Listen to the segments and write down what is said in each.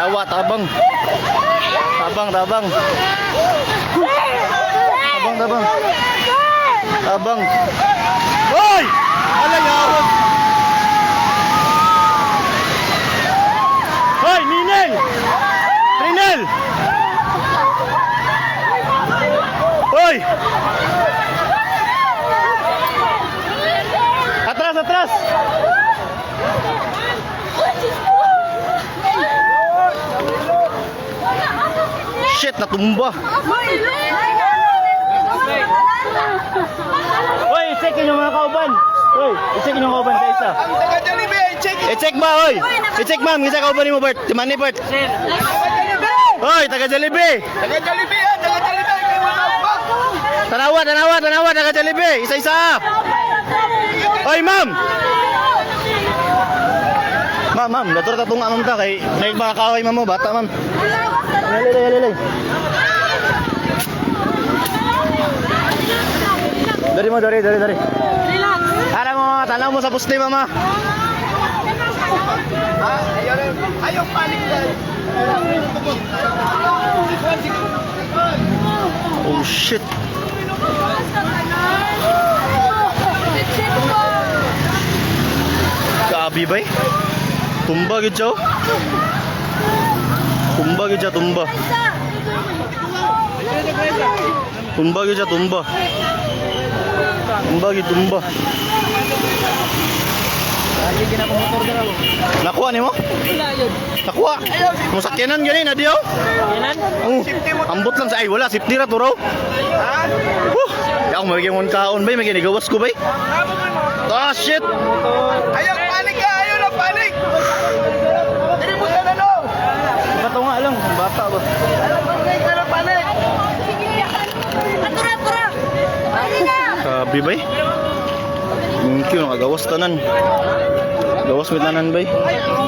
Tarawa, tabang. Tabang, tabang. Tabang, tabang. Tabang. Hoy! Alay, awag. Hoy, Ninel! Trinel! Hoy! Atras, atras! Shit, natumba. Hoy, i-check yung mga kauban. Hoy, i-check yung kauban sa isa. Ang taga-Jollibee, i-check. I-check ba, hoy? I-check ma'am, isa kauban mo, Bert. Si Manny, Bert. Hoy, taga Jollibee. Taga-Jollibee, taga-Jollibee. Kayo mga ba? Tanawa, tanawa, tanawa, taga Jollibee. Isa-isa. Hoy, ma'am. Ma'am, dator ta tunga ma'am ta kay naig mga kaway ma'am mo, bata ma'am. Lali. Dari mo, dari. Relax. Ara mo, tanaw mo sa puste mama. Ayaw panik dahil. Oh shit. Kaabi bay. Tumba gid siya. Tumba gid siya, tumba. Tumba gid siya, tumba. Tumba gid, tumba. Nakuha ni mo? Nakuha. Musakyanan gani na diyo? Ambot lang sa ay wala safety ra to raw. Yaw magiging mon kaon bay magiging gawas ko bay. Ah shit. Ayaw panik ka, ayaw na panik. Dili mo sana no. Bato nga lang, bata ba? Panik ka na panik. Atura. Kabi bay. Mungkin nakagawas tanan. Gawas mit tanan bay.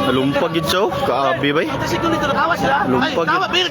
Nalumpag gid siya. Kaabi bay. Lumpag gid.